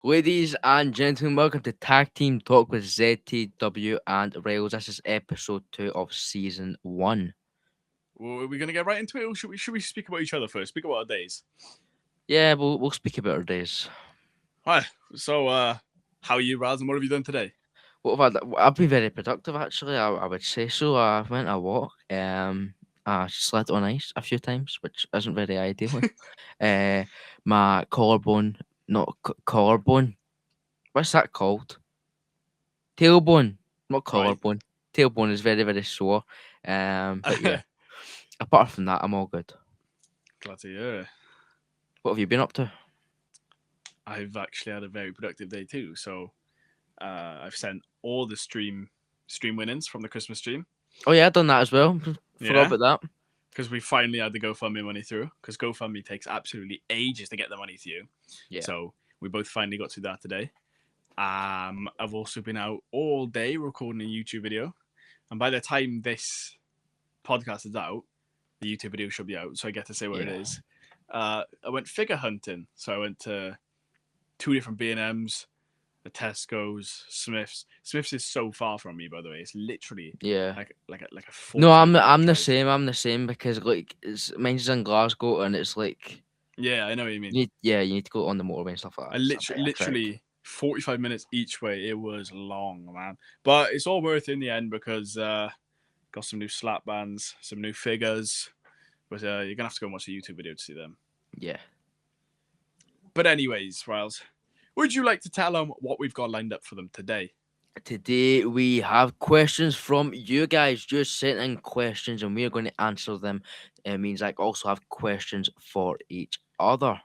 Ladies and gentlemen, welcome to Tag Team Talk with ZTW and Rilez. This is episode 2 of season 1. Well, are we gonna get right into it, or should we speak about each other first? Speak about our days. Yeah, we'll speak about our days. Hi. So, how are you, Raz, and what have you done today? I've been very productive actually. I would say so. I went a walk. I slid on ice a few times, which isn't very ideal. uh, my collarbone, not collarbone. What's that called? Tailbone, not Right. collarbone. Tailbone is very sore. But yeah, apart from that, I'm all good. Glad to hear. What have you been up to? I've actually had a very productive day too. So, I've sent all the stream winnings from the Christmas stream. Oh yeah, I done that as well. Forgot Yeah, about that. because we finally had the GoFundMe money through. Because GoFundMe takes absolutely ages to get the money to you. Yeah. So we both finally got to that today. I've also been out all day recording a YouTube video, and by the time this podcast is out, the YouTube video should be out, so I get to say what it Yeah. is. I went figure hunting, so I went to two different B&Ms, a Tesco's, Smiths. Smiths is so far from me, by the way. It's literally Yeah. like a No, 45-minute I'm the drive. same. I'm the same because like mine's in Glasgow and it's like Yeah, I know what you mean. you need to go on the motorway and stuff like I that. It's a bit of a trek. literally 45 minutes each way. It was long, man, but it's all worth it in the end because got some new slap bands, some new figures. But you're gonna have to go and watch the YouTube video to see them. Yeah. But anyways, Riles, would you like to tell them what we've got lined up for them today? Today we have questions from you guys. Just sent in questions and we are going to answer them. It means I also have questions for each other.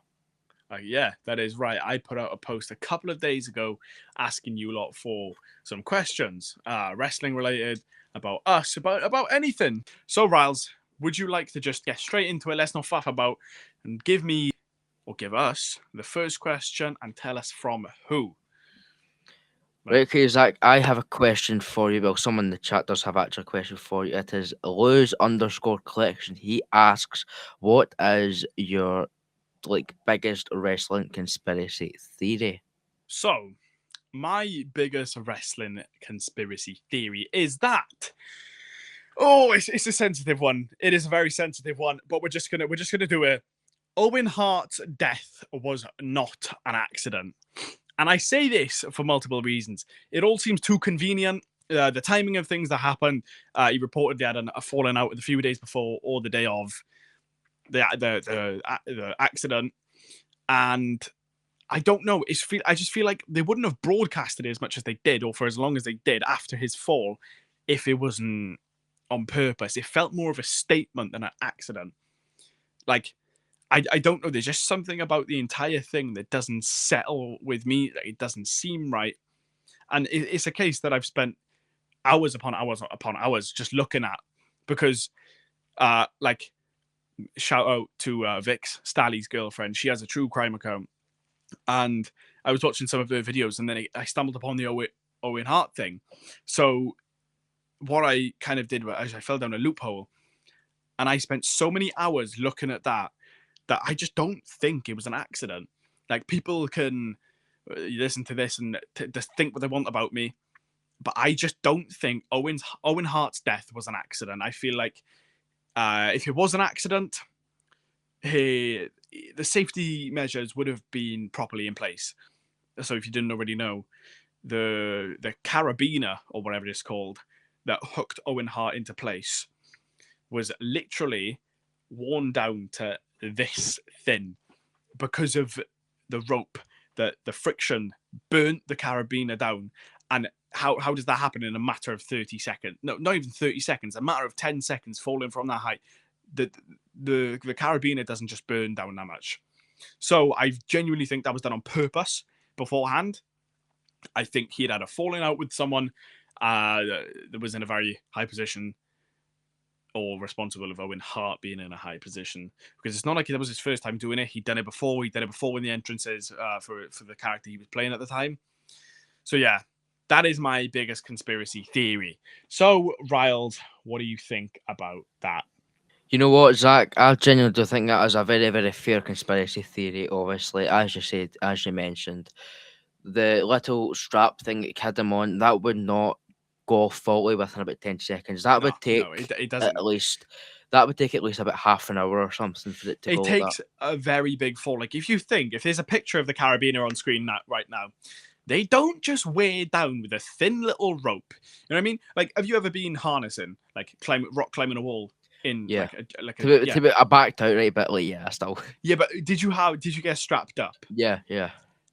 Yeah, that is right. I put out a post a couple of days ago asking you lot for some questions, wrestling related, about us, about anything. So, Riles, would you like to just get straight into it? Let's not faff about and give me or give us the first question and tell us from who. Right, Right. okay, Zach, I have a question for you. Well, someone in the chat does have actually a question for you. It is Lose underscore collection. He asks, what is your biggest wrestling conspiracy theory? So, my biggest wrestling conspiracy theory is that it's a sensitive one. It is a very sensitive one, but we're just gonna do it. Owen Hart's death was not an accident. And I say this for multiple reasons. It all seems too convenient. The timing of things that happened, he reported they had a falling out a few days before or the day of the accident. And I don't know. I just feel like they wouldn't have broadcasted it as much as they did or for as long as they did after his fall if it wasn't on purpose. It felt more of a statement than an accident. Like, I don't know. There's just something about the entire thing that doesn't settle with me. It doesn't seem right. And it's a case that I've spent hours upon hours upon hours just looking at because, like, shout out to Vix, Stally's girlfriend. She has a true crime account. And I was watching some of her videos and then I stumbled upon the Owen Hart thing. So what I kind of did was I fell down a loophole and I spent so many hours looking at that I just don't think it was an accident. Like, people can listen to this and just think what they want about me, but I just don't think Owen Hart's death was an accident. I feel like if it was an accident, the safety measures would have been properly in place. So if you didn't already know, the carabiner or whatever it's called that hooked Owen Hart into place was literally worn down to this thin because of the rope. That the friction burnt the carabiner down. And how does that happen in a matter of 30 seconds? No, not even 30 seconds, a matter of 10 seconds falling from that height. The carabiner doesn't just burn down that much. So I genuinely think that was done on purpose beforehand. I think he had a falling out with someone that was in a very high position or responsible of Owen Hart being in a high position, because it's not like that was his first time doing it. He'd done it before. He'd done it before in the entrances for the character he was playing at the time. So yeah, that is my biggest conspiracy theory. So, Riles, what do you think about that? You know what, Zach? I genuinely do think that is a very fair conspiracy theory. Obviously, as you said, as you mentioned, the little strap thing that had him on, that would not go off fully within about 10 seconds. That No, would no, take it at doesn't. least that would take at least about half an hour or something for it to It go like that. takes a very big fall. Like if there's a picture of the carabiner on screen right now, they don't just weigh it down with a thin little rope. You know what I mean? Like, have you ever been harnessing, like rock climbing a wall in Yeah. yeah, I backed out right, but like yeah, still. yeah? But did you get strapped up? Yeah, yeah.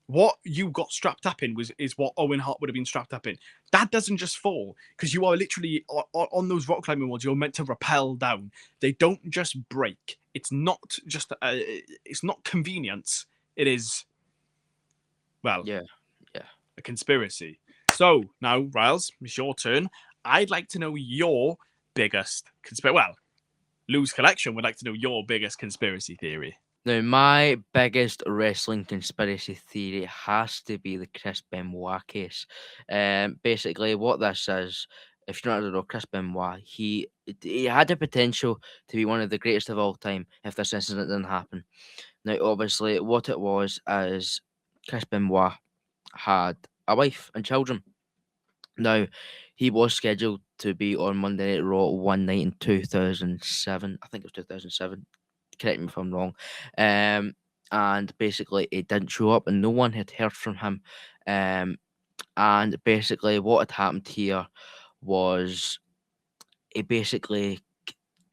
What you got strapped up in is what Owen Hart would have been strapped up in. That doesn't just fall because you are literally on those rock climbing walls. You're meant to rappel down. They don't just break. It's not just it's not convenience. It is, well, Yeah. Yeah. a conspiracy. So now, Riles, it's your turn. I'd like to know your biggest conspiracy. Well, Lou's collection would like to know your biggest conspiracy theory. Now, my biggest wrestling conspiracy theory has to be the Chris Benoit case. Basically, what this is, if you don't know Chris Benoit, he had the potential to be one of the greatest of all time if this incident didn't happen. Now, obviously, what it was is Chris Benoit had a wife and children. Now, he was scheduled to be on Monday Night Raw one night in 2007. I think it was 2007. Correct me if I'm wrong. And basically, he didn't show up, and no one had heard from him. And basically, what had happened here was he basically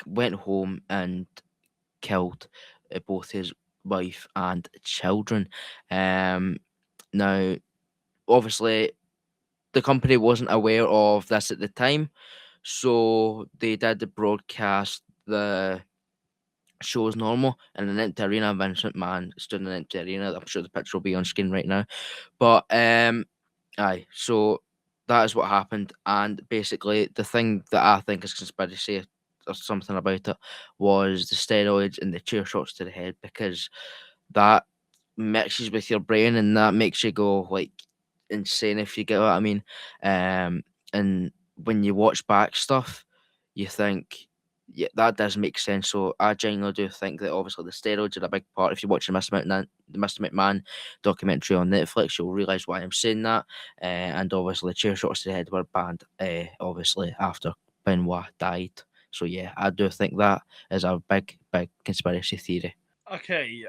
went home and killed both his wife and children. Now, obviously, the company wasn't aware of this at the time, so they did the broadcast the show as normal in an empty arena. Vince McMahon stood in an empty arena. I'm sure the picture will be on screen right now. But aye, so that is what happened. And basically, the thing that I think is conspiracy or something about it was the steroids and the chair shots to the head, because that mixes with your brain and that makes you go like insane, if you get what I mean. And when you watch back stuff, you think, yeah, that does make sense. So I genuinely do think that obviously the steroids are a big part. If you watch the Mr. McMahon documentary on Netflix, you'll realise why I'm saying that. And obviously, chair shots to the head were banned, obviously, after Benoit died. So yeah, I do think that is a big, big conspiracy theory. Okay.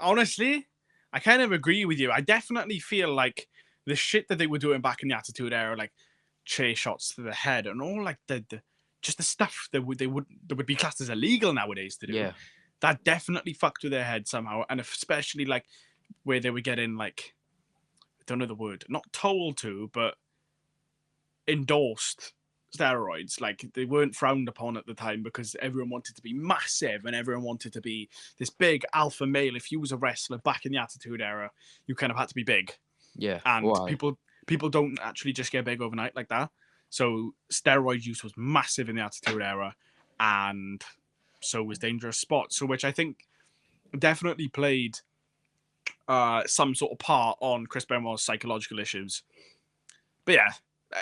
Honestly, I kind of agree with you. I definitely feel like the shit that they were doing back in the Attitude Era, like chair shots to the head and all, like the just the stuff that would be classed as illegal nowadays to do. Yeah, That definitely fucked with their head somehow, and especially like where they were getting like, I don't know the word, not told to, but endorsed steroids. Like they weren't frowned upon at the time because everyone wanted to be massive and everyone wanted to be this big alpha male. If you was a wrestler back in the Attitude Era, you kind of had to be big, yeah. and Why? people don't actually just get big overnight like that. So steroid use was massive in the Attitude Era, and so was Dangerous Spot. So which I think definitely played some sort of part on Chris Benoit's psychological issues. But yeah,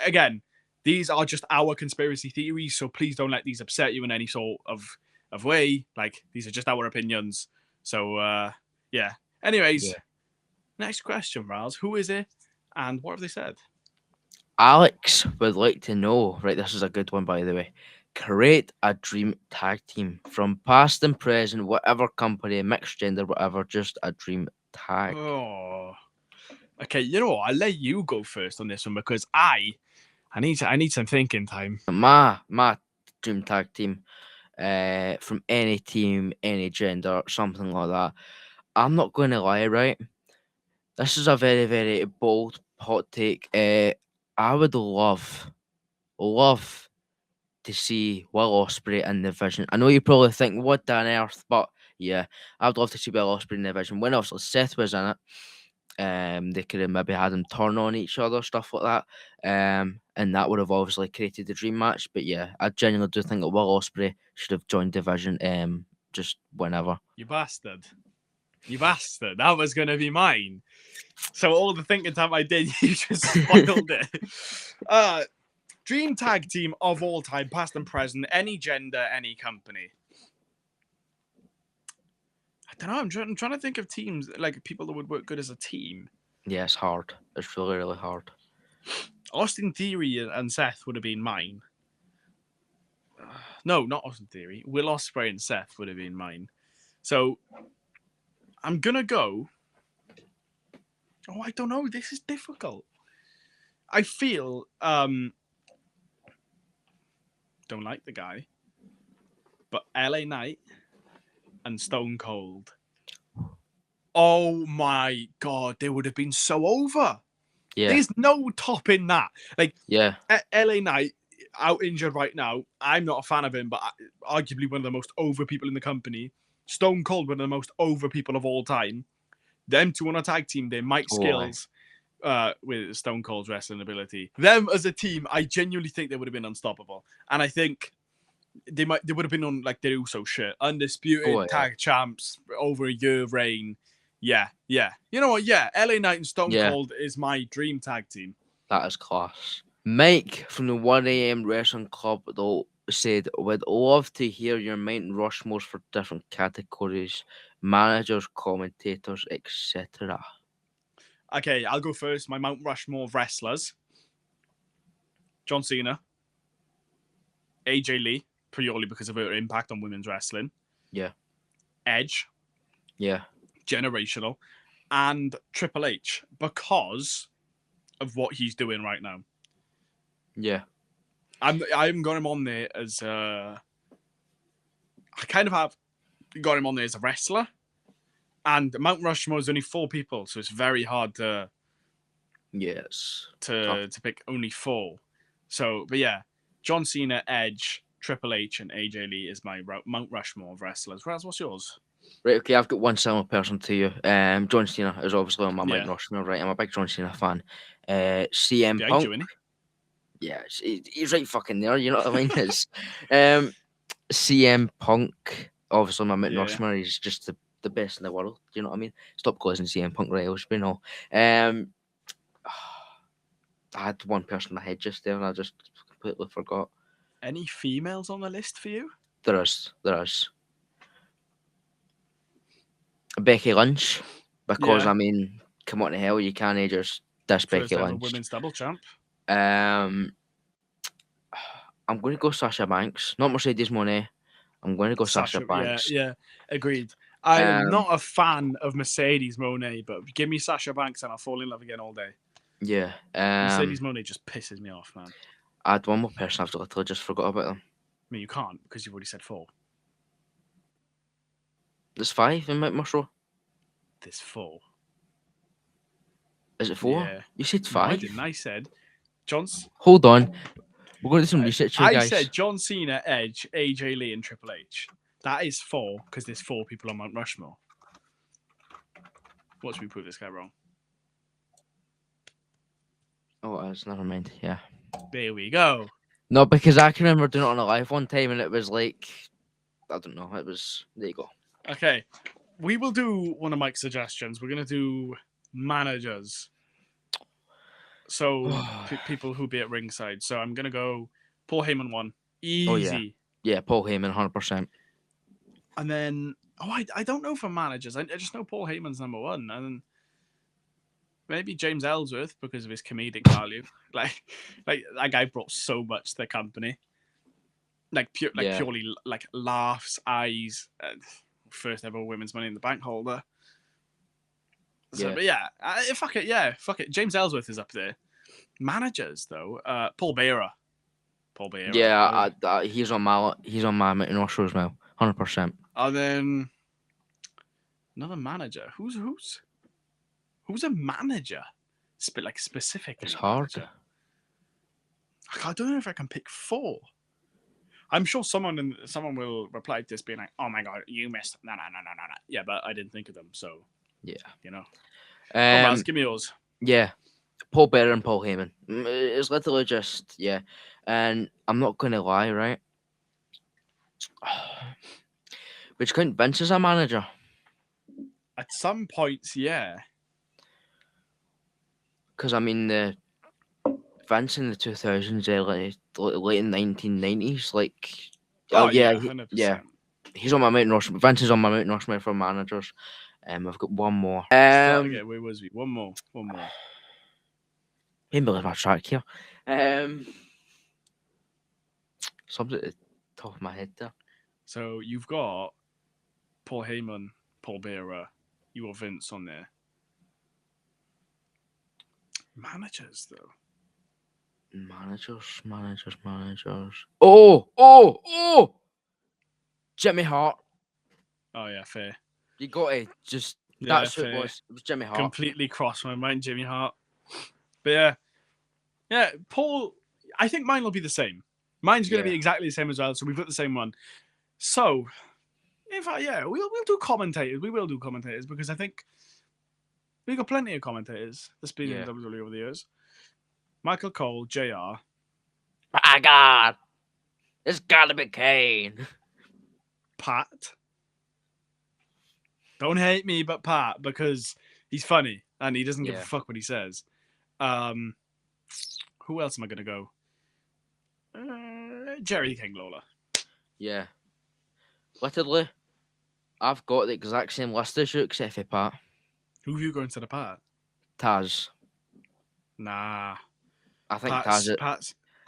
again, these are just our conspiracy theories, so please don't let these upset you in any sort of way. Like, these are just our opinions. So yeah. Anyways, Yeah. next question, Raz. Who is it, and what have they said? Alex would like to know, right? This is a good one, by the way. Create a dream tag team from past and present, whatever company, mixed gender, whatever, just a dream tag. Oh, okay. You know what? I'll let you go first on this one because I need some thinking time. My dream tag team, from any team, any gender, something like that. I'm not going to lie, right? This is a very, very bold hot take. I would love to see Will Ospreay in the Vision. I know you probably think, what on earth? But yeah, I'd love to see Will Ospreay in the Vision. When else Seth was in it, they could have maybe had them turn on each other, stuff like that. And that would have obviously created the dream match. But yeah, I genuinely do think that Will Ospreay should have joined the Vision, just whenever. You bastard. You bastard. That was going to be mine. So all the thinking time I did, you just spoiled it. Dream tag team of all time, past and present, any gender, any company. I don't know. I'm trying to think of teams, like people that would work good as a team. Yeah, it's hard. It's really, really hard. Austin Theory and Seth would have been mine. No, not Austin Theory. Will Ospreay and Seth would have been mine. So I'm gonna go. Oh, I don't know. This is difficult. I feel don't like the guy, but LA Knight and Stone Cold. Oh my god, they would have been so over. Yeah, There's no topping that. Like yeah. LA Knight out injured right now. I'm not a fan of him, but arguably one of the most over people in the company. Stone Cold, one of the most over people of all time. Them two on a tag team, they Mike Oh, aye. Skills with Stone Cold's wrestling ability. Them as a team, I genuinely think they would have been unstoppable. And I think they would have been on like their Uso shit. Undisputed Oh, yeah. tag champs over a year reign. Yeah. You know what? Yeah, LA Knight and Stone Yeah. Cold is my dream tag team. That is class. Mike from the 1am Wrestling Club, though, said, would love to hear your Mount Rushmores for different categories, managers, commentators, etc. Okay, I'll go first. My Mount Rushmore of wrestlers: John Cena, AJ Lee, purely because of her impact on women's wrestling. Yeah. Edge, Yeah. generational, and Triple H because of what he's doing right now. Yeah. I haven't got him on there as I kind of have got him on there as a wrestler. And Mount Rushmore is only 4 people, so it's very hard to Yes. to pick only 4. So, but yeah, John Cena, Edge, Triple H, and AJ Lee is my Mount Rushmore of wrestlers. Raz, what's yours? Right, okay, I've got one similar person to you. John Cena is obviously on my Mount Yeah. Rushmore, right? I'm a big John Cena fan. CM Behind Punk. you, innit? Yeah, he's right fucking there, you know what I mean? It's CM Punk, obviously my Mount Yeah. Rushmore, he's just the best in the world, do you know what I mean? Stop causing CM Punk Rilez, but no. I had one person in my head just there and I just completely forgot. Any females on the list for you? There is. Becky Lynch, because Yeah. I mean, come on to hell, you can't just diss First Becky ever Lynch. women's double champ. I'm going to go Sasha Banks, not Mercedes Moné. I'm going to go Sasha Banks. Yeah, agreed. I am Um, not a fan of Mercedes Moné, but give me Sasha Banks and I'll fall in love again all day. Yeah. Mercedes Moné just pisses me off, man. I had one more person I've literally just forgot about them. I mean, you can't because you've already said 4. There's 5 in Mount Rushmore. There's 4. Is it 4? Yeah. You said No, 5? I didn't. I said John's. Hold on. We're going to do some research here, I guys. said John Cena, Edge, AJ Lee, and Triple H. That is 4 because there's 4 people on Mount Rushmore. Watch me prove this guy wrong. Oh, it is. Never mind. Yeah. There we go. No, because I can remember doing it on a live one time and it was like, I don't know. It was, there you go. Okay. We will do one of Mike's suggestions. We're going to do managers. So people who be at ringside. So I'm going to go Paul Heyman 1. Easy. Oh, yeah. Yeah, Paul Heyman, 100%. And then, I don't know for managers. I just know Paul Heyman's number 1. And then maybe James Ellsworth because of his comedic value. Like that guy brought so much to the company. Purely like laughs, eyes. First ever women's Money in the Bank holder. So, but yeah, fuck it. James Ellsworth is up there. Managers though, Paul Bearer. Yeah, he's on my Mount Rushmore as well, 100%. And then another manager. Who's a manager? Specifically. It's hard. I don't know if I can pick 4. I'm sure someone will reply to this being like, "Oh my god, you missed." No. Yeah, but I didn't think of them, so yeah, you know. Baz, give me yours. Yeah, Paul Bearer and Paul Heyman. It's literally just and I'm not going to lie, right? Which count Vince as a manager? At some points, yeah. Because I mean, the Vince in the 2000s, late in 1990s, yeah, 100%. he's on my Mount Rushmore. Vince is on my Mount Rushmore for managers. I've got one more. Okay, where was we? One more. Can't believe my track here. Something at the top of my head there. So you've got Paul Heyman, Paul Bearer, you got Vince on there. Managers, though. Managers. Oh! Jimmy Hart. Oh, yeah, fair. You got to just. Yeah, That's who fair. it was. It was Jimmy Hart. Completely crossed my mind, Jimmy Hart. But yeah, Paul. I think mine will be the same. Mine's going to be exactly the same as well. So we've got the same one. So, in fact, we'll do commentators. We will do commentators because I think we've got plenty of commentators that's been in WWE over the years. Michael Cole, JR. My God, it's gotta be Kane. Pat. Don't hate me, but Pat, because he's funny and he doesn't give a fuck what he says. Who else am I going to go? Jerry King Lawler. Yeah. Literally, I've got the exact same list as you, except for Pat. Who have you going to the Pat? Taz. Nah. I think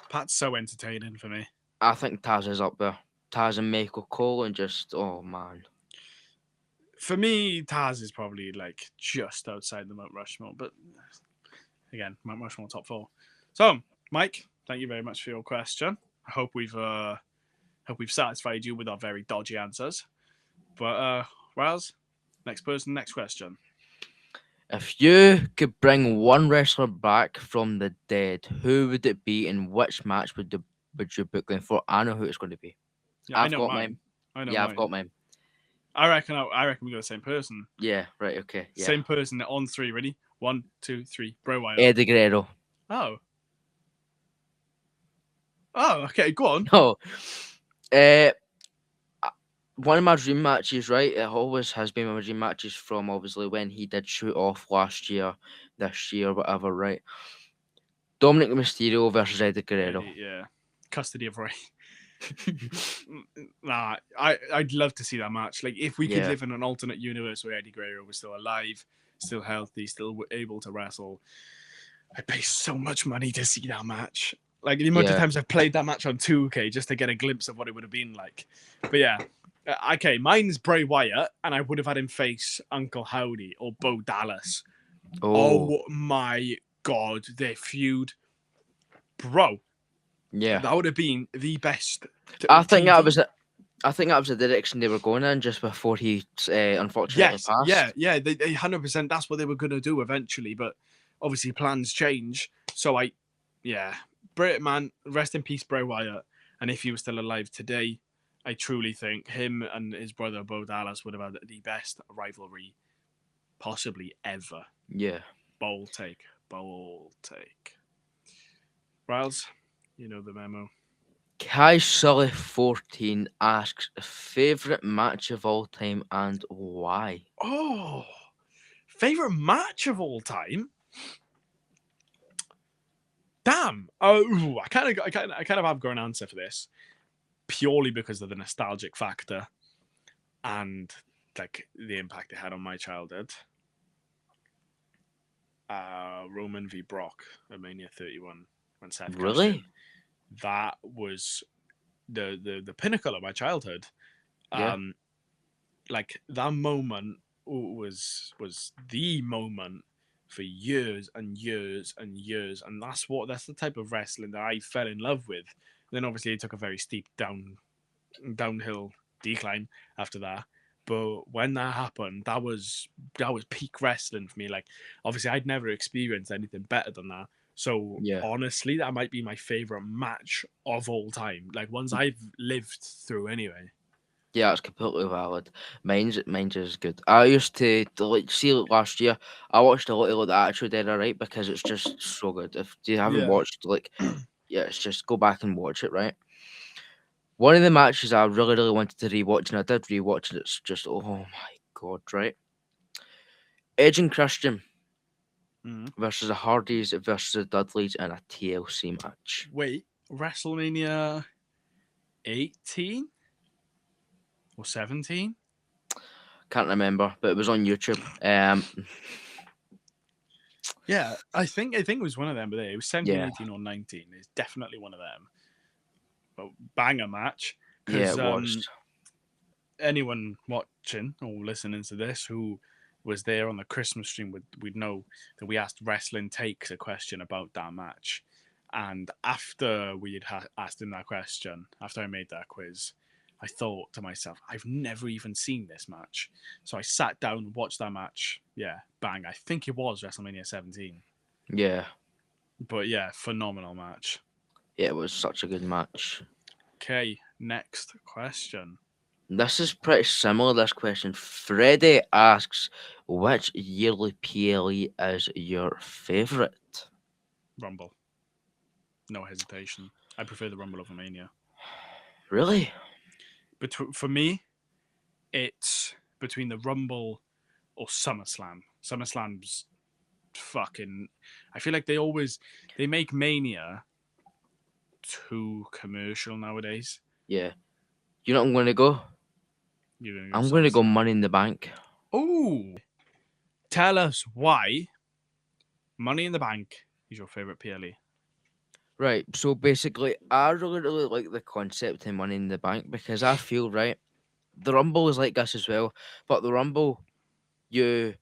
Pat's so entertaining for me. I think Taz is up there. Taz and Michael Cole and just, oh man. For me, Taz is probably like just outside the Mount Rushmore, but again, Mount Rushmore top 4. So, Mike, thank you very much for your question. I hope we've satisfied you with our very dodgy answers. But Rilez, next person, next question. If you could bring one wrestler back from the dead, who would it be and which match would you book them for? I know who it's going to be. Yeah, I've got mine. I've got mine. I reckon we got the same person. Yeah, right, okay. Yeah. Same person on 3, ready? 1, 2, 3. Bray Wyatt. Eddie Guerrero. Oh, okay, go on. No. One of my dream matches, right? It always has been my dream matches from obviously when he did shoot off last year, this year, whatever, right? Dominic Mysterio versus Eddie Guerrero. Yeah. Custody of Ray. Nah, I'd love to see that match. Like, if we could live in an alternate universe where Eddie Guerrero was still alive, still healthy, still able to wrestle, I'd pay so much money to see that match. Like, the amount of times I've played that match on 2K just to get a glimpse of what it would have been like. But yeah. Okay, mine's Bray Wyatt, and I would have had him face Uncle Howdy or Bo Dallas. Oh my God, their feud. Bro. Yeah. That would have been the best. I think that was the direction they were going in just before he unfortunately passed. Yeah, they 100%. That's what they were going to do eventually, but obviously plans change. So man, rest in peace, Bray Wyatt. And if he was still alive today, I truly think him and his brother Bo Dallas would have had the best rivalry possibly ever. Yeah. Bold take. Rilez, you know the memo. Kai Sully 14 asks favorite match of all time and why. Oh, favorite match of all time. Damn. I kind of have got an answer for this, purely because of the nostalgic factor and like the impact it had on my childhood. Roman v Brock at Mania 31 when Seth really? That was the pinnacle of my childhood. Yeah. Like that moment was the moment for years and years and years, and that's the type of wrestling that I fell in love with. Then obviously it took a very steep downhill decline after that. But when that happened, that was peak wrestling for me. Like, obviously I'd never experienced anything better than that. So honestly, that might be my favorite match of all time. Like ones I've lived through anyway. Yeah, it's completely valid. Mine's is good. I used to like see it last year. I watched a lot of the Attitude Era, right? Because it's just so good. If you haven't watched, it's just go back and watch it, right? One of the matches I really, really wanted to rewatch, and I did rewatch it. It's just, oh my God, right? Edge and Christian versus the Hardys versus the Dudleys in a TLC match. Wait, WrestleMania 18 or 17? Can't remember, but it was on YouTube. Yeah, I think it was one of them, but it was 17, Yeah, 18, or 19. It's definitely one of them. But banger match. yeah, Because it was. anyone watching or listening to this who was there on the Christmas stream would know that we asked Wrestling Takes a question about that match. And after we had asked him that question, after I made that quiz, I thought to myself, I've never even seen this match. So I sat down and watched that match. Yeah, bang. I think it was WrestleMania 17. Yeah, But yeah, phenomenal match. yeah, it was such a good match. Okay, next question. This is pretty similar. This question, Freddie asks, which yearly PLE is your favourite? Rumble. No hesitation. I prefer the Rumble over Mania. Really? But for me, it's between the Rumble or SummerSlam. SummerSlam's fucking. I feel like they make Mania too commercial nowadays. Yeah. You know what I'm going to go? You're gonna go I'm going to go SummerSlam. Money in the Bank. Oh, tell us why Money in the Bank is your favorite PLE. Right, so basically, I really like the concept of Money in the Bank because I feel, right, the Rumble is like this as well, but the Rumble, you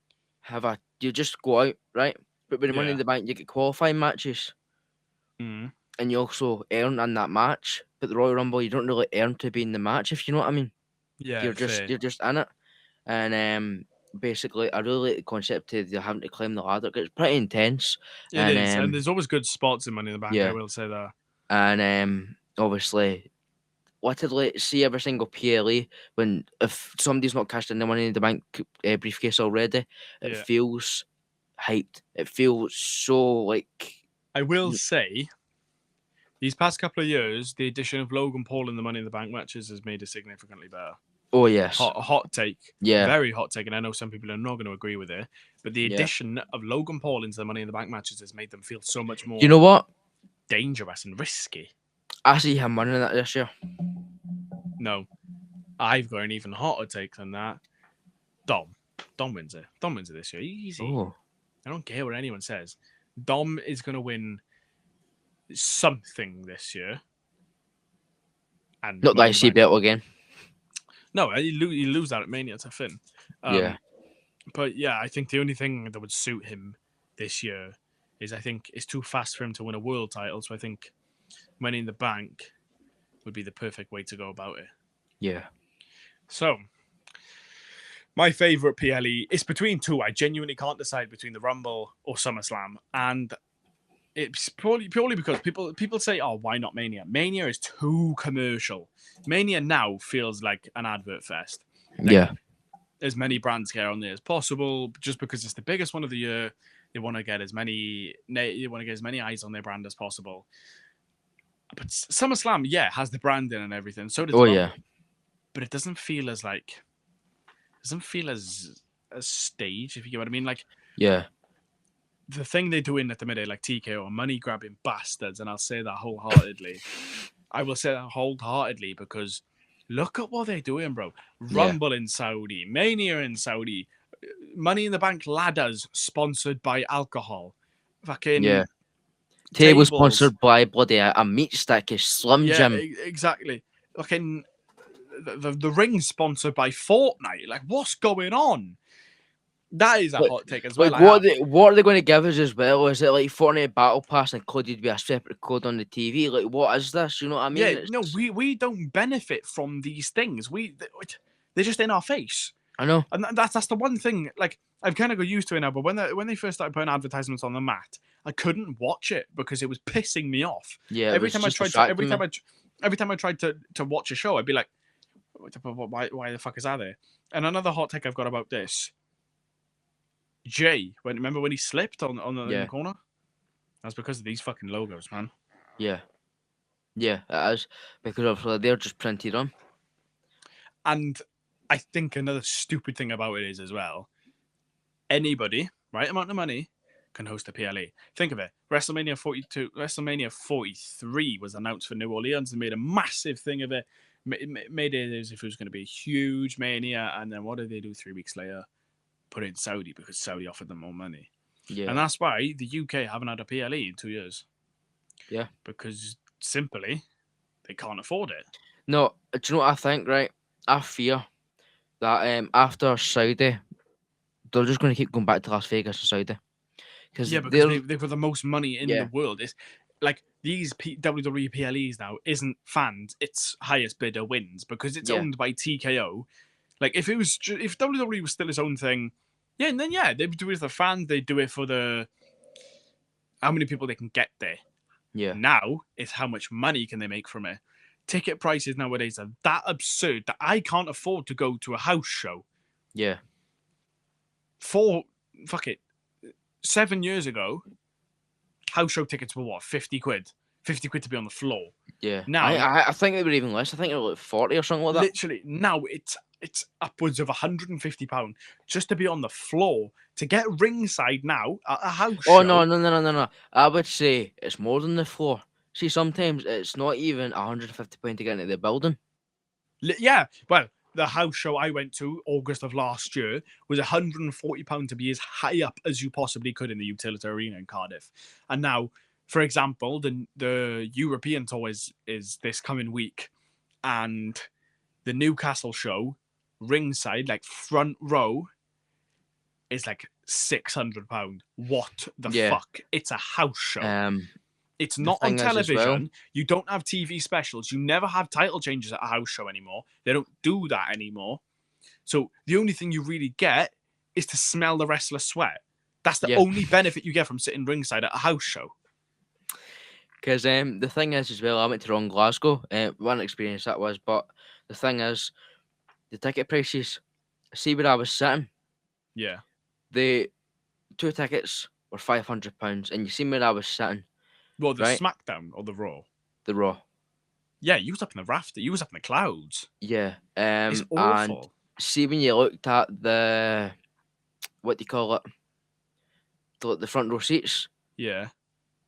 you just go out, right? But with the Money in Yeah. the Bank, you get qualifying matches Mm. and you also earn in that match. But the Royal Rumble, you don't really earn to be in the match, if you know what I mean. Yeah, fair. You're just in it, and basically, I really like the concept of you having to climb the ladder 'cause it's pretty intense, It and is, and there's always good spots in Money in the Bank. I yeah, will say that. and obviously literally see every single PLE when if somebody's not cashed in the Money in the Bank briefcase already, it Yeah, feels hyped. It feels so like I will say these past couple of years, the addition of Logan Paul in the Money in the Bank matches has made it significantly better. oh yes, Hot take, yeah, very hot take, and I know some people are not going to agree with it, but the yeah. addition of Logan Paul into the Money in the Bank matches has made them feel so much You more know what? dangerous and risky. I see him winning that this year. No, I've got an even hotter take than that. Dom wins it. Dom wins it this year. Easy. Oh, I don't care what anyone says. Dom is going to win something this year. And not the Money in the IC Bank. belt again. No, you lose that at Mania to Finn. Yeah, But yeah, I think the only thing that would suit him this year is I think it's too fast for him to win a world title. So I think Money in the Bank would be the perfect way to go about it. yeah. So my favorite PLE is between two. I genuinely can't decide between the Rumble or SummerSlam, and it's purely because people say, "Oh, why not Mania?" Mania is too commercial. Mania now feels like an advert fest. Like, Yeah. as many brands get on there as possible, just because it's the biggest one of the year. They want to get as many eyes on their brand as possible. But SummerSlam, yeah, has the branding and everything. So does Oh the yeah. Rumble, but it doesn't feel as stage, if you get what I mean. Like Yeah. the thing they're doing at the minute, like TKO, money grabbing bastards, and I'll say that wholeheartedly. I will say that wholeheartedly because look at what they're doing, bro. Yeah. Rumble in Saudi, Mania in Saudi, Money in the Bank ladders sponsored by alcohol, Yeah. fucking Table tables. sponsored by bloody a meat stick is Slim Yeah, Jim. exactly. Fucking the ring sponsored by Fortnite. Like, what's going on? That is a Like, hot take as well. what are they going to give us as well? Is it like Fortnite Battle Pass included with a separate code on the TV? Like, what is this? You know what I mean? Yeah, no, we don't benefit from these things. They're just in our face, I know. and that's the one thing. Like, I've kind of got used to it now. But when they first started putting advertisements on the mat, I couldn't watch it because it was pissing me off. Yeah, it Every was time I just tried to distracting me. every time I tried to watch a show, I'd be like, why the fuck is that there? And another hot take I've got about this. Jay, remember when he slipped in Yeah. the corner? That's because of these fucking logos, man. Yeah. Yeah, it is. Because obviously they're just printed on. And I think another stupid thing about it is as well, anybody, right amount of money, can host a PLE. Think of it. WrestleMania 43 was announced for New Orleans and made a massive thing of it. made it as if it was going to be a huge mania, and then what did they do 3 weeks later? Put it in Saudi because Saudi offered them more money. Yeah. And that's why the UK haven't had a PLE in 2 years. Yeah. Because simply, they can't afford it. No, do you know what I think, right? I fear that after Saudi, they're just going to keep going back to Las Vegas and Saudi. Because Because they've got the most money in the Yeah. world. It's like these WWE PLEs now isn't fans, it's highest bidder wins because it's Yeah. owned by TKO. Like if WWE was still its own thing, then they would do it for the fans. They do it for the how many people they can get there. Yeah. Now it's how much money can they make from it. Ticket prices nowadays are that absurd that I can't afford to go to a house show. Yeah. For 7 years ago, house show tickets were what, 50 quid? 50 quid to be on the floor. Yeah. Now, I think they were even less. I think they were like 40 or something like that. literally, now it's upwards of £150 just to be on the floor. To get ringside now at a house show. Oh, no. I would say it's more than the floor. See, sometimes it's not even £150 to get into the building. Yeah, well, the house show I went to August of last year was £140 to be as high up as you possibly could in the Utility Arena in Cardiff. And now, for example, the European tour is this coming week, and the Newcastle show, ringside, like front row, is like £600. What the fuck? It's a house show. It's not on television. You don't have TV specials. You never have title changes at a house show anymore. They don't do that anymore. So the only thing you really get is to smell the wrestler sweat. That's the only benefit you get from sitting ringside at a house show. Because the thing is as well, I went to Wrong Glasgow. One experience that was, but the thing is, the ticket prices. See where I was sitting. Yeah. The 2 tickets were £500, and you see where I was sitting. Well, the right? SmackDown or the Raw? The Raw. Yeah, you was up in the rafter. You was up in the clouds. Yeah. It's awful. And see when you looked at the, what do you call it? The front row seats. Yeah.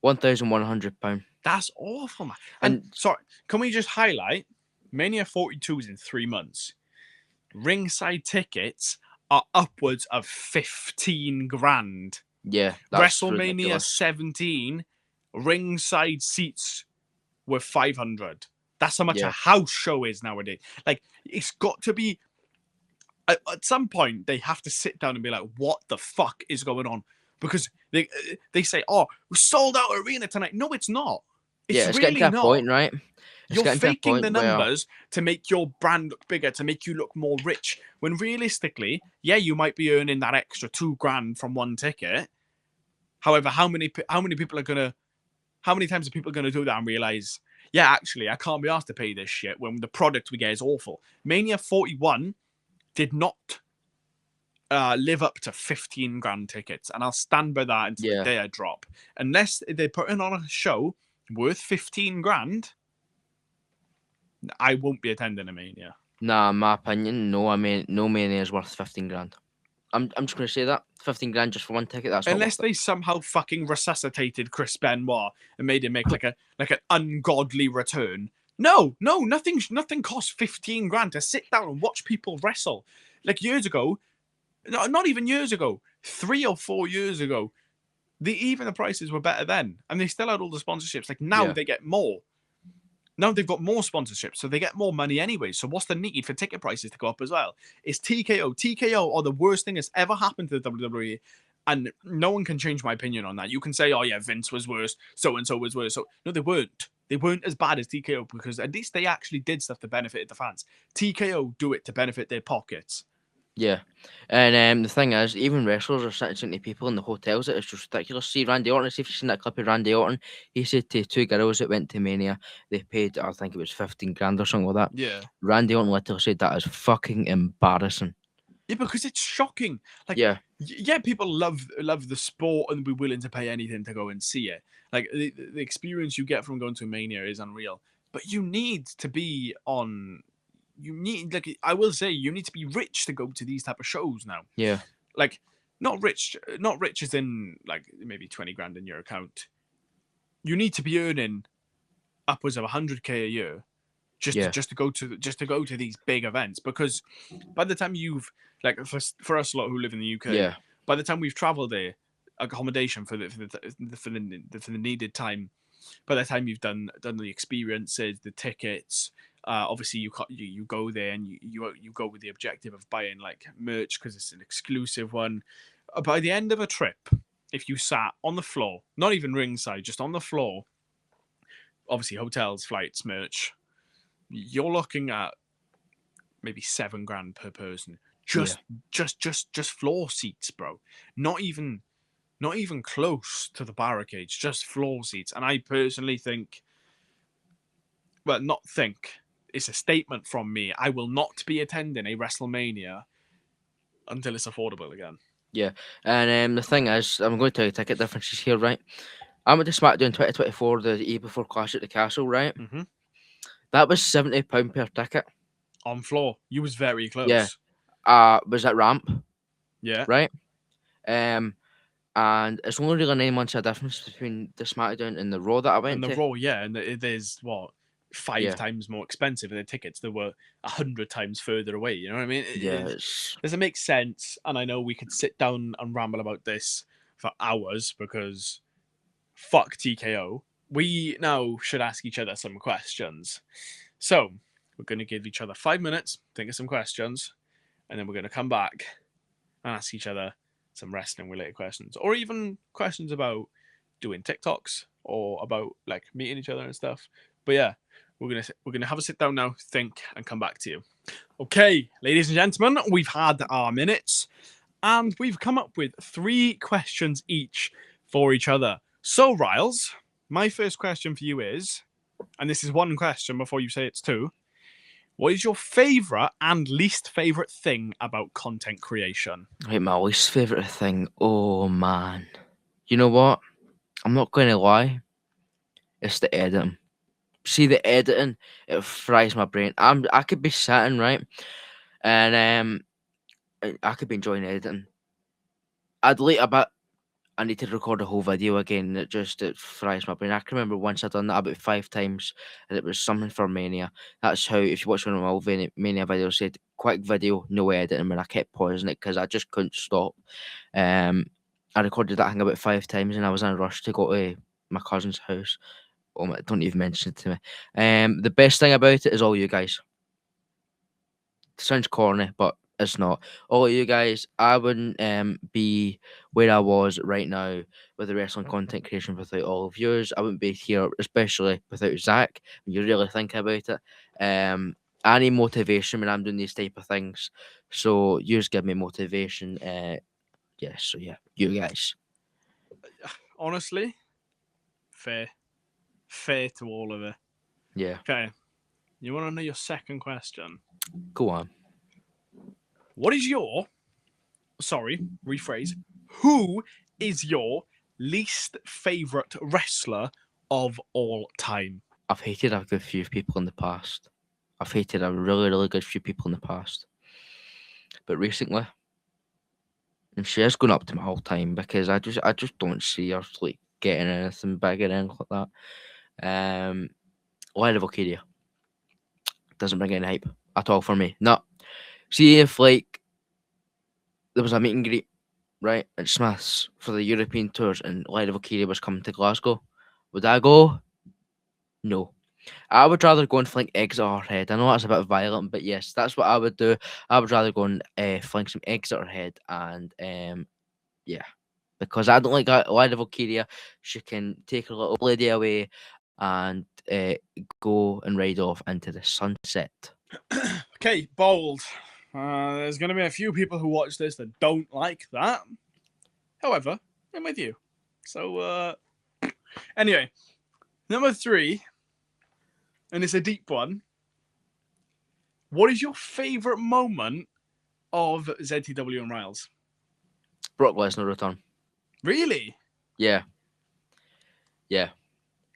£1,100. That's awful, man. And sorry, can we just highlight Mania 42 is in 3 months. Ringside tickets are upwards of 15 grand. Yeah. WrestleMania ridiculous. 17, ringside seats were 500. That's how much a house show is nowadays. Like, it's got to be. At some point, they have to sit down and be like, "What the fuck is going on?" Because they say, "Oh, we sold out arena tonight." No, it's not. It's really getting to a not. point, right? You're faking the numbers to make your brand look bigger, to make you look more rich. When realistically, you might be earning that extra £2,000 from one ticket. However, how many people are gonna? How many times are people gonna do that and realize, actually, I can't be asked to pay this shit when the product we get is awful. Mania 41 did not live up to 15 grand tickets, and I'll stand by that until the day I drop. Unless they're putting on a show worth 15 grand, I won't be attending a Mania. Nah, in my opinion, no. I mean, no Mania is worth 15 grand. I'm just going to say that 15 grand just for one ticket. That's unless they somehow fucking resuscitated Chris Benoit and made him make like an ungodly return. No, nothing costs 15 grand to sit down and watch people wrestle. Like years ago, not even years ago, 3 or 4 years ago, even the prices were better then, and they still had all the sponsorships. Like now they get more. Now they've got more sponsorships, so they get more money anyway. So what's the need for ticket prices to go up as well? It's TKO. TKO are the worst thing that's ever happened to the WWE, and no one can change my opinion on that. You can say, oh yeah, Vince was worse, so-and-so was worse. So no, they weren't. They weren't as bad as TKO because at least they actually did stuff to benefit the fans. TKO do it to benefit their pockets. Yeah, and the thing is, even wrestlers are sitting to people in the hotels. It's just ridiculous. See Randy Orton. See if you've seen that clip of Randy Orton. He said to 2 girls that went to Mania, they paid, I think it was 15 grand or something like that. Yeah. Randy Orton literally said that is fucking embarrassing. Yeah, because it's shocking. Like, people love the sport and be willing to pay anything to go and see it. Like the experience you get from going to a Mania is unreal. But you need to be on. You need, like, I will say, you need to be rich to go to these type of shows now. Yeah. Like, not rich as in, like, maybe 20 grand in your account. You need to be earning upwards of 100k a year just to go to these big events, because by the time you've, like, for us a lot who live in the UK, Yeah. by the time we've travelled there, accommodation for the needed time, by the time you've done the experiences, the tickets, obviously you go there and you go with the objective of buying like merch because it's an exclusive one. By the end of a trip, if you sat on the floor, not even ringside, just on the floor, obviously hotels, flights, merch, you're looking at maybe $7,000 per person. Just floor seats, bro. Not even close to the barricades, just floor seats. And I personally think, well, not think, it's a statement from me. I will not be attending a WrestleMania until it's affordable again. Yeah. And the thing is, I'm going to tell you ticket differences here, right? I went to SmackDown 2024, the year before Clash at the Castle, right? Mm-hmm. That was £70 per ticket. On floor. You was very Yeah. close. Was at ramp, Yeah. right? And it's only really 9 months of difference between the SmackDown and the Raw that I went And the to. Raw, yeah, and it is what, 5 times more expensive, and the tickets that were 100 times further away. You know what I mean? Does it make sense? And I know we could sit down and ramble about this for hours because fuck TKO. We now should ask each other some questions. So we're going to give each other 5 minutes, think of some questions, and then we're going to come back and ask each other some wrestling related questions, or even questions about doing TikToks or about like meeting each other and stuff. But yeah, we're gonna have a sit down now, think, and come back to you. Okay, ladies and gentlemen, we've had our minutes and we've come up with 3 questions each for each other. So, Riles, my first question for you is, and this is 1 question before you say it's 2, what is your favourite and least favourite thing about content creation? Right, my least favourite thing. Oh man. You know what? I'm not going to lie. It's the editing. See, the editing, it fries my brain. I could be sitting, right? And I could be enjoying editing. I'd late a bit. I need to record a whole video again. It fries my brain. I can remember once I'd done that about 5 times, and it was something for Mania. That's how, if you watch one of my old Mania videos, said quick video, no editing, and I kept pausing it because I just couldn't stop. I recorded that thing about 5 times, and I was in a rush to go to my cousin's house. Oh my, don't even mention it to me. The best thing about it is all you guys. Sounds corny, but it's not. All of you guys, I wouldn't be where I was right now with the wrestling content creation without all of yours. I wouldn't be here, especially without Zach. When you really think about it, I need motivation when I'm doing these type of things. So you just give me motivation. Yeah. So yeah, you guys. Honestly, fair to all of it. Yeah. Okay, you want to know your second question? Go on. What is your, sorry, rephrase, who is your least favourite wrestler of all time? I've hated a good few people in the past. I've hated a really, really good few people in the past. But recently, and she is going up to my whole time because I just don't see her like getting anything big or anything like that. Lyra Valkyria doesn't bring any hype at all for me. No. See if like there was a meet and greet, right, at Smith's for the European tours and Lyra Valkyria was coming to Glasgow. Would I go? No. I would rather go and fling eggs at her head. I know that's a bit violent, but yes, that's what I would do. I would rather go and fling some eggs at her head and yeah. Because I don't like Lyra Valkyria. She can take her little lady away and go and ride off into the sunset. Okay, bold. There's going to be a few people who watch this that don't like that. However, I'm with you. So, anyway, number 3, and it's a deep one. What is your favourite moment of ZTW and Rilez? Brock Lesnar return. Really? Yeah. Yeah.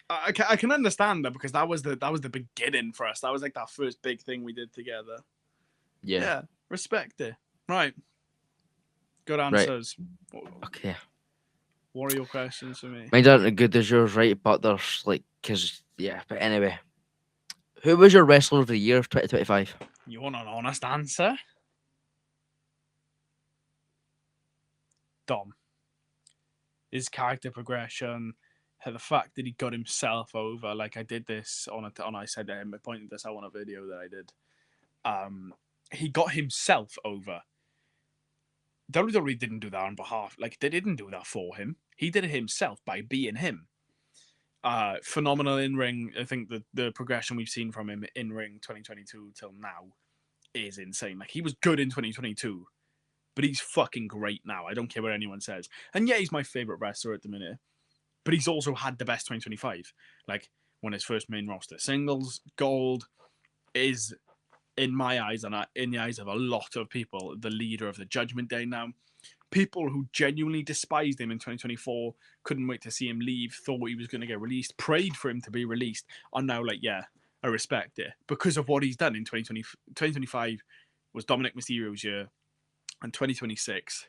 I can understand that because that was the beginning for us. That was like that first big thing we did together. Yeah. Respect it. Right. Good answers. Right. Okay. What are your questions for me? Mine aren't as good as yours, right? But there's like, cause yeah. But anyway, Who was your wrestler of the year of 2025? You want an honest answer? Dom. His character progression, the fact that he got himself over. Like, I did this I said I pointed this out on a video that I did. He got himself over. WWE didn't do that on behalf. Like, they didn't do that for him. He did it himself by being him. Phenomenal in ring. I think the progression we've seen from him in ring 2022 till now is insane. Like, he was good in 2022, but he's fucking great now. I don't care what anyone says. And yeah, he's my favorite wrestler at the minute, but he's also had the best 2025. Like, won his first main roster singles gold, is, in my eyes and in the eyes of a lot of people, the leader of the Judgment Day now. People who genuinely despised him in 2024, couldn't wait to see him leave, thought he was going to get released, prayed for him to be released, are now like, yeah, I respect it. Because of what he's done in 2025 was Dominic Mysterio's year, and 2026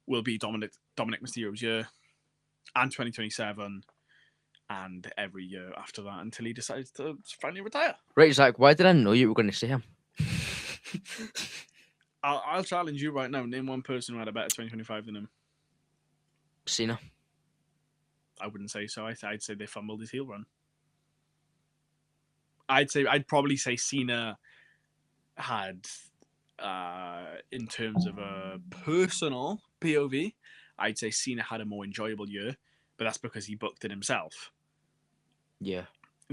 will be Dominic Mysterio's year, and 2027, and every year after that until he decides to finally retire. Right, Zach, why did I know you were going to say him? I'll challenge you right now. Name one person who had a better 2025 than him. Cena. I wouldn't say so. I'd say they fumbled his heel run. I'd probably say Cena had, in terms of a personal POV, I'd say Cena had a more enjoyable year, but that's because he booked it himself. Yeah.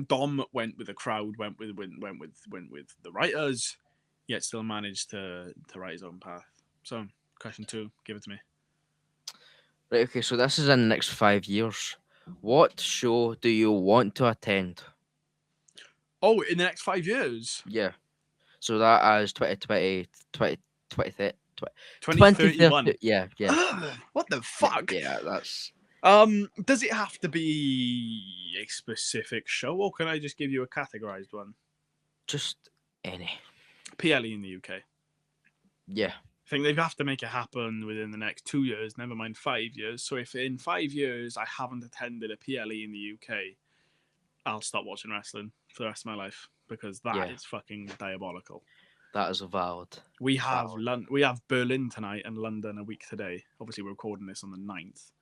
Dom went with the crowd, went with the writers, yet still managed to write his own path. So, question 2, give it to me. Right, okay, so this is in the next 5 years. What show do you want to attend? Oh, in the next 5 years? Yeah. So that is 2020, 2030. 2031. Yeah. What the fuck? Yeah, that's... Does it have to be a specific show, or can I just give you a categorized one? Just any. PLE in the UK. Yeah. I think they have to make it happen within the next 2 years, never mind 5 years. So if in 5 years I haven't attended a PLE in the UK, I'll stop watching wrestling for the rest of my life, because that is fucking diabolical. That is valid. We have we have Berlin tonight and London a week today. Obviously, we're recording this on the 9th.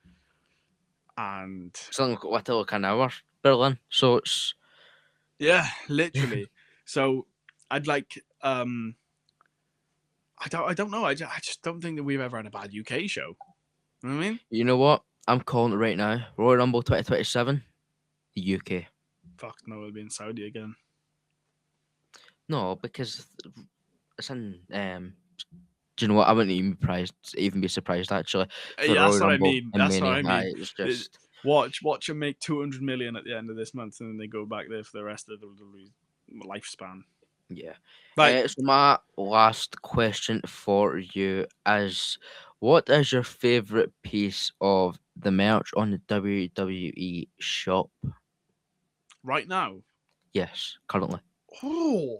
And something like an hour, Berlin. So it's... Yeah, literally. So I'd like... I don't know. I just don't think that we've ever had a bad UK show. You know what I mean? You know what? I'm calling it right now. Royal Rumble 2027, the UK. Fuck no, it'll be in Saudi again. No, because it's in... do you know what? I wouldn't even be surprised actually. Yeah, that's what I mean. That's what I mean. It's just... Watch them make 200 million at the end of this month, and then they go back there for the rest of the lifespan. Yeah. Right. So my last question for you is, what is your favourite piece of the merch on the WWE shop? Right now? Yes, currently. Oh.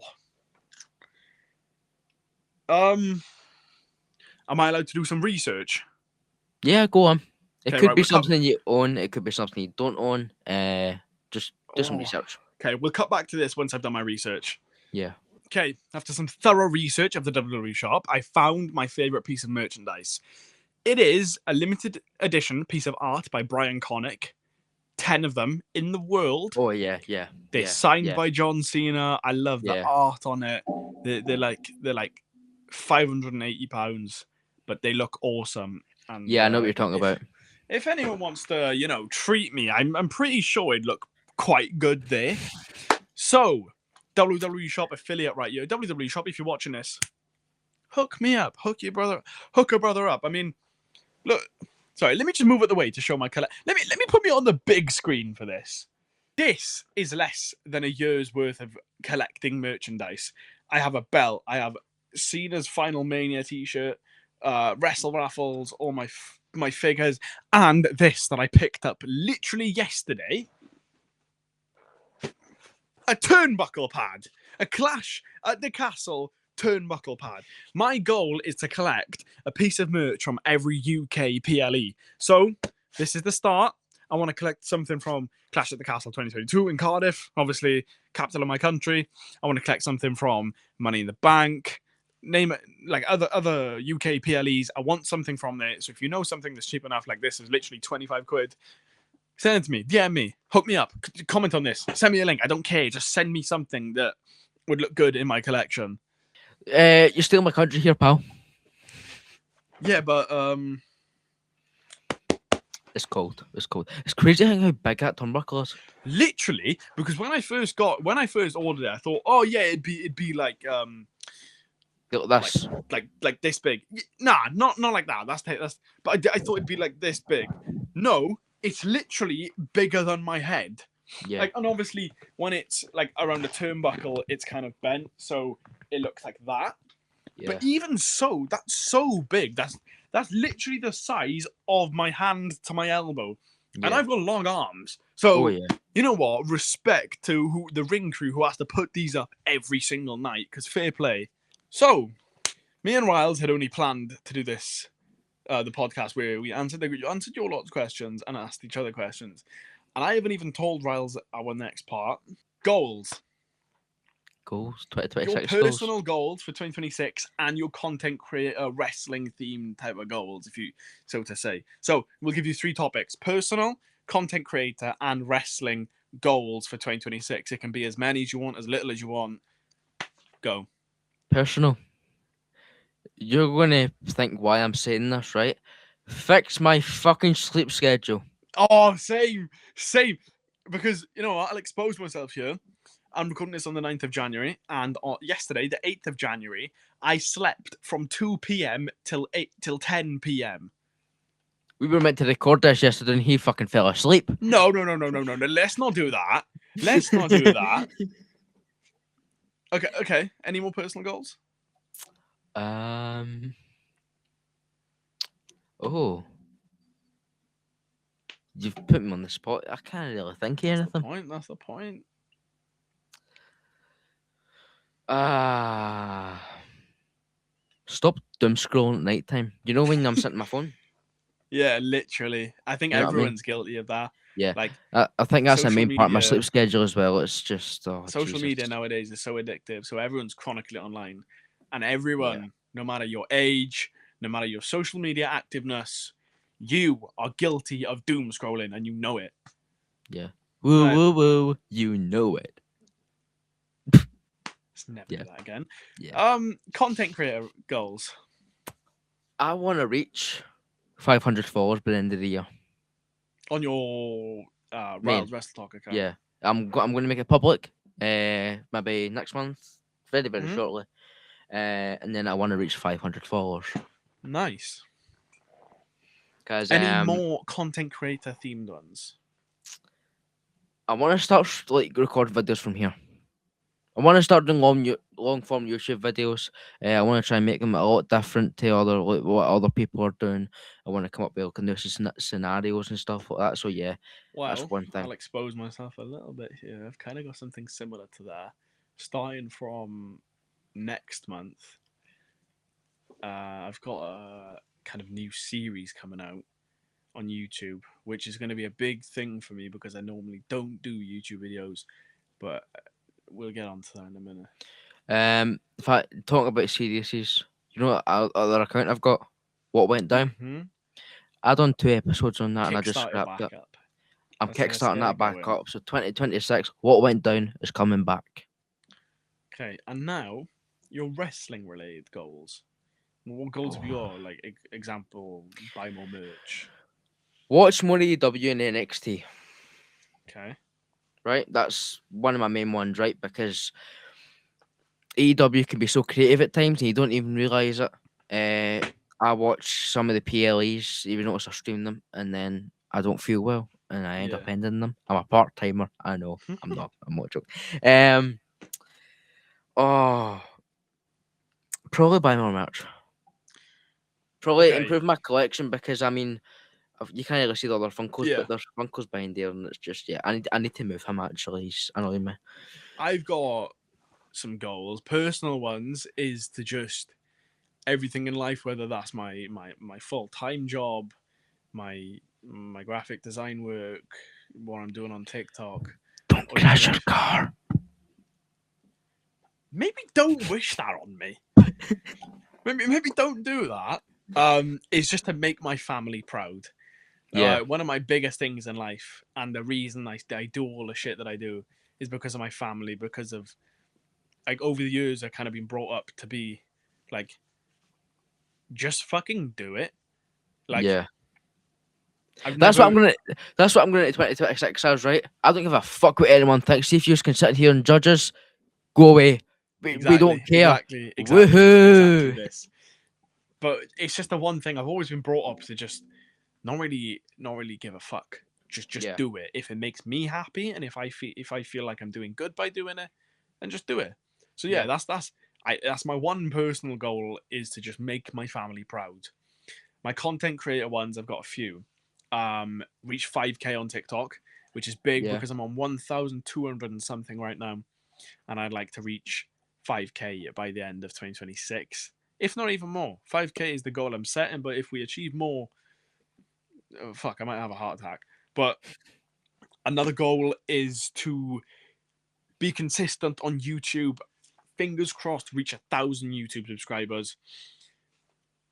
Am I allowed to do some research? Yeah, go on. It could be we'll something you own. It could be something you don't own. Just do some research. Okay, we'll cut back to this once I've done my research. Yeah. Okay, after some thorough research of the WWE shop, I found my favourite piece of merchandise. It is a limited edition piece of art by Brian Connick. 10 of them in the world. Oh, yeah. They're signed by John Cena. I love the art on it. They're like £580, but they look awesome. And yeah, I know what you're talking about. If anyone wants to, treat me, I'm pretty sure it'd look quite good there. So, WWE Shop affiliate right here. WWE Shop, if you're watching this, hook me up. Hook a brother up. I mean, look. Sorry, let me just move it the way to show my color. Let me put me on the big screen for this. This is less than a year's worth of collecting merchandise. I have a belt. I have Cena's Final Mania t-shirt, Wrestle Raffles, all my figures, and this that I picked up literally yesterday. A turnbuckle pad. A Clash at the Castle turnbuckle pad. My goal is to collect a piece of merch from every UK PLE. So, this is the start. I want to collect something from Clash at the Castle 2022 in Cardiff, obviously capital of my country. I want to collect something from Money in the Bank. Name it, like other UK PLEs. I want something from there. So if you know something that's cheap enough, like this is literally 25 quid, send it to me, DM me, hook me up, comment on this, send me a link. I don't care. Just send me something that would look good in my collection. You're still in my country here, pal. Yeah, but It's cold. It's cold. It's crazy how big that turnbuckle is. literally, because when I first ordered it, I thought, oh yeah, it'd be like This. like this big. Nah, not like that. That's but I thought it'd be like this big. No, it's literally bigger than my head. Yeah. Like, and obviously when it's like around the turnbuckle, it's kind of bent, so it looks like that. Yeah. But even so, that's so big. That's literally the size of my hand to my elbow. Yeah. And I've got long arms. So, Oh, yeah. you know what? Respect to the ring crew who has to put these up every single night, because fair play. So, me and Rilez had only planned to do this, the podcast where we answered your lot's questions and asked each other questions. And I haven't even told Rilez our next part. Goals. Goals. 2026 Your goals. personal goals for 2026 and your content creator wrestling themed type of goals, if you so to say. So we'll give you 3 topics: personal, content creator, and wrestling goals for 2026. It can be as many as you want, as little as you want. Go. Personal. You're gonna think why I'm saying this, right? Fix my fucking sleep schedule. Oh, same. Because, you know what, I'll expose myself here. I'm recording this on the 9th of January, and yesterday, the 8th of January, I slept from 2 p.m. till 10 p.m. We were meant to record this yesterday and he fucking fell asleep. No. Let's not do that. Let's not do that. Okay. Any more personal goals? Oh. You've put me on the spot. I can't really think of anything. That's the point. Stop doom scrolling at night time. You know when I'm sitting on my phone? Yeah, literally. I think You know what I mean? everyone's guilty of that. Yeah. Like, I think that's the social main part of my media- sleep schedule as well. It's just social Jesus. media nowadays is so addictive, so everyone's chronically online, and everyone, no matter your age, no matter your social media activeness, you are guilty of doom scrolling, and you know it. Yeah. Woo, Right. woo, woo. You know it. Let's never Yeah. do that again. Yeah. Content creator goals. I want to reach 500 followers by the end of the year. On your Main. Rilez Wrestle Talk account. Yeah. I'm going to make it public. Maybe next month. Very, very Mhm. shortly. And then I want to reach 500 followers. Nice. Because Any more content creator themed ones? I want to start like recording videos from here. I want to start doing long form YouTube videos. I want to try and make them a lot different to other what other people are doing. I want to come up with like new scenarios and stuff like that. So yeah, that's Well, one thing. I'll expose myself a little bit here. I've kind of got something similar to that. Starting from next month, I've got a kind of new series coming out on YouTube, which is going to be a big thing for me because I normally don't do YouTube videos, but we'll get onto that in a minute. If I talk about series, you know, other account I've got, What Went Down. Mm-hmm. I done 2 episodes on that and I just Kickstarted scrapped back it. up. I'm Let's get kickstarting that it back going. up. So 2026, What Went Down is coming back. Okay, and now your wrestling related goals. What goals have you got? Like example, buy more merch. Watch more AEW and NXT. Okay. Right, that's one of my main ones, right? Because AEW can be so creative at times and you don't even realise it. I watch some of the PLEs, even though I stream them, and then I don't feel well and I end up Yeah. ending them. I'm a part timer. I know. I'm not. I'm not joking. Oh, probably buy more merch. Probably Okay. improve my collection because I mean, you can't really see the other Funkos, Yeah. but there's Funkos behind there, and it's just yeah. I need to move him actually. He's annoying me. I've got some goals. Personal ones is to just everything in life, whether that's my full-time job, my my graphic design work, what I'm doing on TikTok. Don't Or crash even your car. maybe don't wish that on me. Maybe don't do that. It's just to make my family proud. Yeah. One of my biggest things in life, and the reason I do all the shit that I do, is because of my family. Because of like over the years, I've kind of been brought up to be like, just fucking do it. Like, Yeah. I've That's what never I'm gonna. That's what I'm gonna do 2026 hours, right? I don't give a fuck what anyone thinks. See if you can sit here and judge us, go away. We don't care. exactly Woohoo! this. But it's just the one thing I've always been brought up to just not really give a fuck. Just Yeah. do it. If it makes me happy and if I feel like I'm doing good by doing it, then just do it. So yeah, Yeah. that's my one personal goal, is to just make my family proud. My content creator ones, I've got a few. Reach 5K on TikTok, which is big Yeah. because I'm on 1,200 and something right now, and I'd like to reach 5K by the end of 2026, if not even more. 5K is the goal I'm setting, but if we achieve more, oh, fuck, I might have a heart attack. But another goal is to be consistent on YouTube. Fingers crossed, reach 1,000 YouTube subscribers,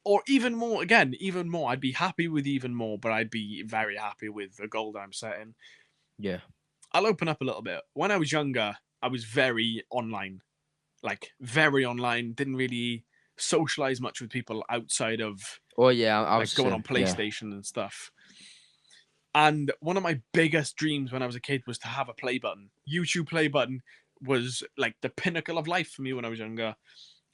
or even more. Again, even more. I'd be happy with even more, but I'd be very happy with the goal that I'm setting. Yeah. I'll open up a little bit. When I was younger, I was very online, like very online. Didn't really socialize much with people outside of Oh yeah. I was like the going same. on Yeah. PlayStation and stuff. And one of my biggest dreams when I was a kid was to have a play button. YouTube play button was like the pinnacle of life for me when I was younger.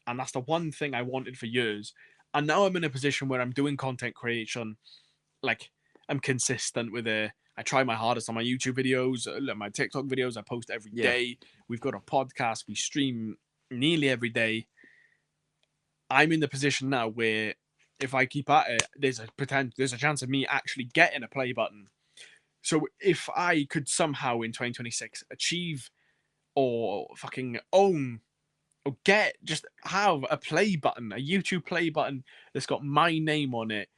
And that's the one thing I wanted for years. And now I'm in a position where I'm doing content creation. Like, I'm consistent with it. I try my hardest on my YouTube videos, my TikTok videos. I post every Yeah. day. We've got a podcast. We stream nearly every day. I'm in the position now where if I keep at it, there's a chance of me actually getting a play button. So if I could somehow in 2026 achieve or fucking own or just have a play button, a YouTube play button that's got my name on it,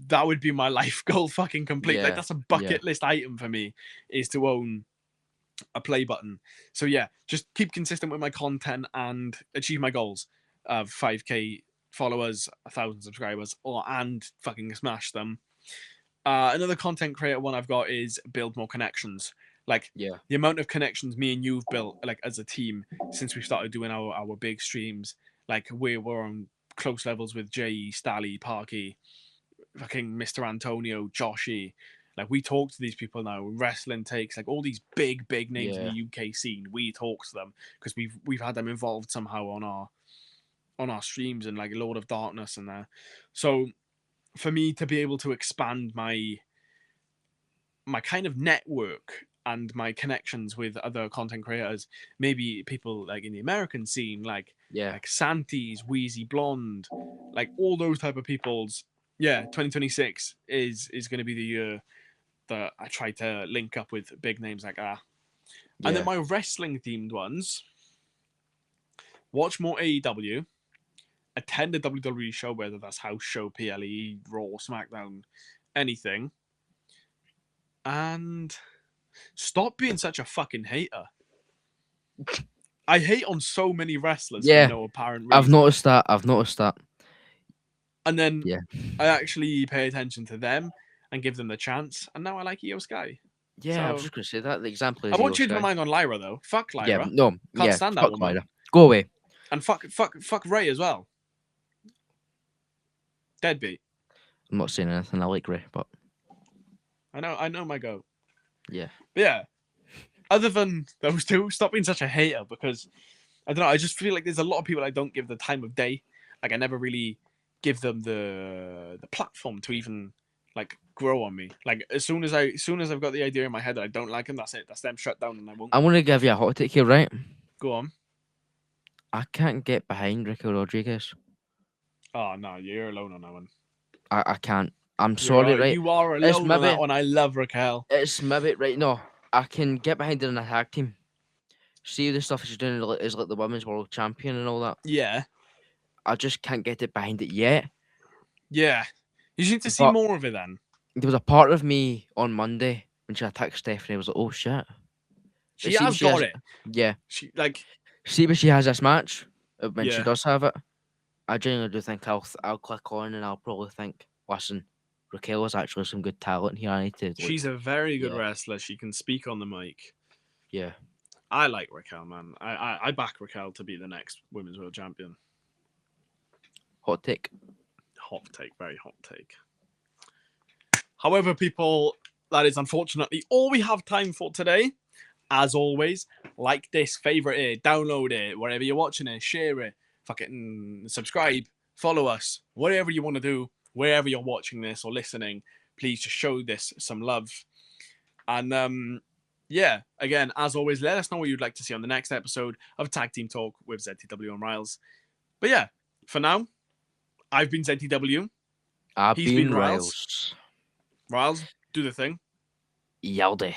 that would be my life goal fucking complete. Like, Yeah. that's a Yeah. bucket list item for me, is to own a play button. So yeah, just keep consistent with my content and achieve my goals of 5K followers, 1,000 subscribers, and fucking smash them. Another content creator one I've got is build more connections. Like, Yeah. the amount of connections me and you've built, like, as a team since we started doing our big streams. Like, we're on close levels with Jay, Stally, Parky, fucking Mr. Antonio, Joshy. Like, we talk to these people now. Wrestling takes, like, all these big names in Yeah. the UK scene. We talk to them because we've had them involved somehow on our streams and like Lord of Darkness and there. So for me to be able to expand my kind of network and my connections with other content creators, maybe people like in the American scene, like Yeah. Santis, Wheezy Blonde, like all those type of people's. Yeah, 2026 is going to be the year that I try to link up with big names like that. And then Yeah. my wrestling themed ones: watch more AEW, attend a WWE show, whether that's house show, PLE, Raw, SmackDown, anything, and stop being such a fucking hater. I hate on so many wrestlers for Yeah. no apparent I've reason. noticed that. I've noticed that. And then Yeah. I actually pay attention to them and give them the chance. And now I like Io Sky. Yeah. I was So just gonna say that. The example I is won't Io change my Sky. mind on Lyra though. Fuck Yeah. Lyra. No. Can't Yeah. stand that Fuck woman. Lyra. Go away. And fuck Ray as well. Deadbeat. I'm not saying anything. I like Ray, but I know my go. yeah. But yeah. Other than those two, stop being such a hater, because I don't know, I just feel like there's a lot of people I don't give the time of day. Like, I never really give them the platform to even like grow on me. Like, as soon as I've got the idea in my head that I don't like them, that's it. That's them shut down and I won't I'm gonna give you a hot take here, right? go on. I can't get behind Ricky Rodriguez. Oh no, you're alone on that one. I can't. I'm sorry, right? You are It's alone on maybe that one. I love Raquel. it's maybe right. No, I can get behind her in a tag team. See the stuff she's doing is like the women's world champion and all that. Yeah. I just can't get it behind it yet. Yeah. You need to see But more of it then. there was a part of me on Monday when she attacked Stephanie. I was like, oh shit. But She see, when has she got has, it. yeah. She like See, when she has this match, when she yeah. does have it, I genuinely do think I'll click on and I'll probably think, listen, Raquel is actually some good talent here. I need to She's like, a very good yeah, wrestler. She can speak on the mic. yeah. I like Raquel, man. I back Raquel to be the next women's world champion. Hot take. Hot take, very hot take. However, people, that is unfortunately all we have time for today. As always, like this, favorite it, download it, wherever you're watching it, share it, fucking subscribe, follow us, whatever you want to do, wherever you're watching this or listening. Please just show this some love. And yeah, again, as always, let us know what you'd like to see on the next episode of Tag Team Talk with ZTW and Rilez. But yeah, for now, I've been ZTW. I've He's been been Rilez. Riles. Rilez, do the thing. Yaldi.